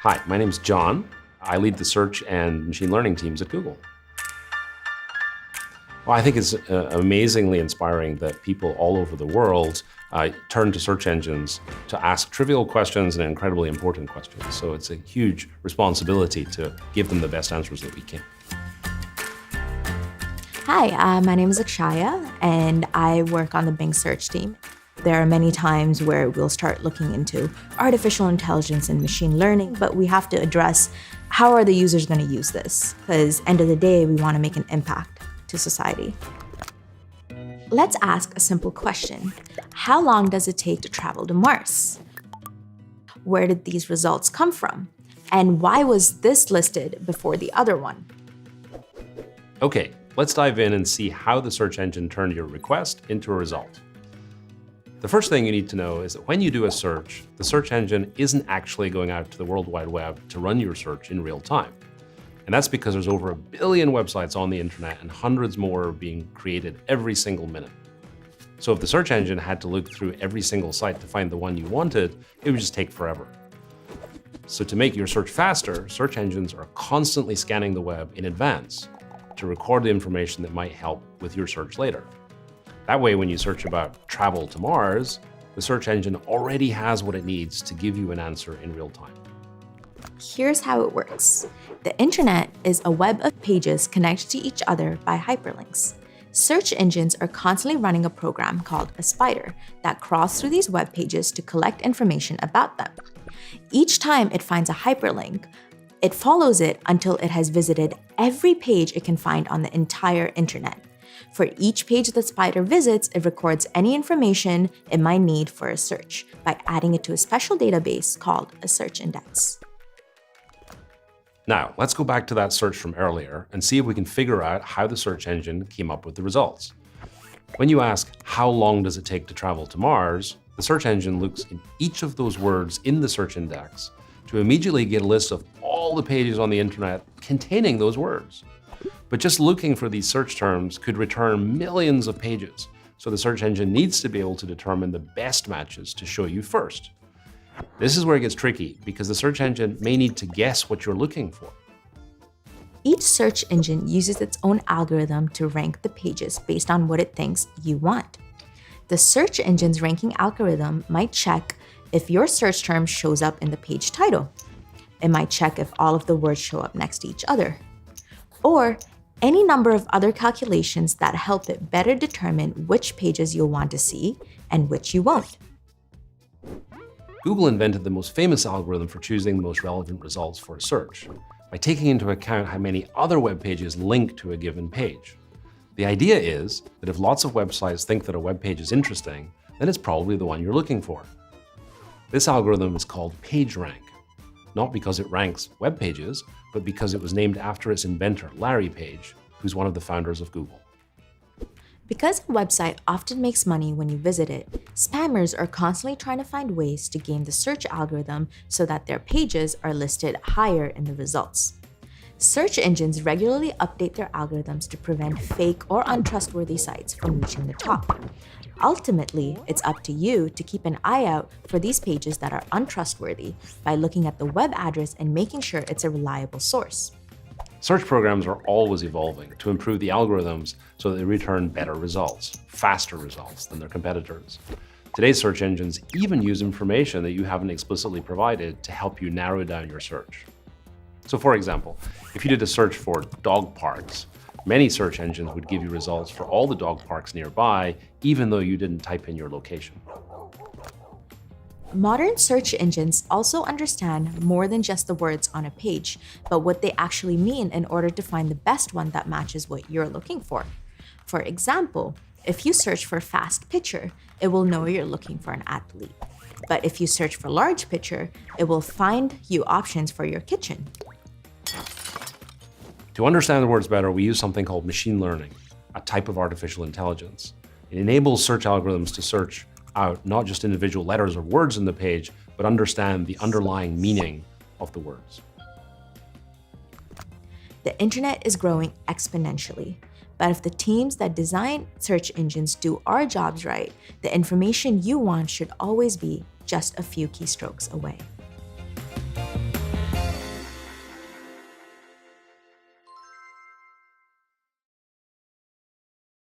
Hi, my name's John. I lead the search and machine learning teams at Google. Well, I think it's amazingly inspiring that people all over the world turn to search engines to ask trivial questions and incredibly important questions. So it's a huge responsibility to give them the best answers that we can. Hi, my name is Akshaya, and I work on the Bing search team. There are many times where we'll start looking into artificial intelligence and machine learning, but we have to address how are the users going to use this? Because end of the day, we want to make an impact to society. Let's ask a simple question. How long does it take to travel to Mars? Where did these results come from? And why was this listed before the other one? Okay, let's dive in and see how the search engine turned your request into a result. The first thing you need to know is that when you do a search, the search engine isn't actually going out to the World Wide Web to run your search in real time. And that's because there's over 1 billion websites on the internet and hundreds more are being created every single minute. So if the search engine had to look through every single site to find the one you wanted, it would just take forever. So to make your search faster, search engines are constantly scanning the web in advance to record the information that might help with your search later. That way, when you search about travel to Mars, the search engine already has what it needs to give you an answer in real time. Here's how it works. The internet is a web of pages connected to each other by hyperlinks. Search engines are constantly running a program called a spider that crawls through these web pages to collect information about them. Each time it finds a hyperlink, it follows it until it has visited every page it can find on the entire internet. For each page the spider visits, it records any information it might need for a search by adding it to a special database called a search index. Now, let's go back to that search from earlier and see if we can figure out how the search engine came up with the results. When you ask, how long does it take to travel to Mars, the search engine looks in each of those words in the search index to immediately get a list of all the pages on the internet containing those words. But just looking for these search terms could return millions of pages, so the search engine needs to be able to determine the best matches to show you first. This is where it gets tricky, because the search engine may need to guess what you're looking for. Each search engine uses its own algorithm to rank the pages based on what it thinks you want. The search engine's ranking algorithm might check if your search term shows up in the page title. It might check if all of the words show up next to each other, or any number of other calculations that help it better determine which pages you'll want to see and which you won't. Google invented the most famous algorithm for choosing the most relevant results for a search by taking into account how many other web pages link to a given page. The idea is that if lots of websites think that a web page is interesting, then it's probably the one you're looking for. This algorithm is called PageRank, not because it ranks web pages, but because it was named after its inventor, Larry Page, who's one of the founders of Google. Because a website often makes money when you visit it, spammers are constantly trying to find ways to game the search algorithm so that their pages are listed higher in the results. Search engines regularly update their algorithms to prevent fake or untrustworthy sites from reaching the top. Ultimately, it's up to you to keep an eye out for these pages that are untrustworthy by looking at the web address and making sure it's a reliable source. Search programs are always evolving to improve the algorithms so that they return better results, faster results than their competitors. Today's search engines even use information that you haven't explicitly provided to help you narrow down your search. So for example, if you did a search for dog parks, many search engines would give you results for all the dog parks nearby, even though you didn't type in your location. Modern search engines also understand more than just the words on a page, but what they actually mean in order to find the best one that matches what you're looking for. For example, if you search for fast picture, it will know you're looking for an athlete. But if you search for large picture, it will find you options for your kitchen. To understand the words better, we use something called machine learning, a type of artificial intelligence. It enables search algorithms to search out not just individual letters or words in the page, but understand the underlying meaning of the words. The internet is growing exponentially, but if the teams that design search engines do our jobs right, the information you want should always be just a few keystrokes away.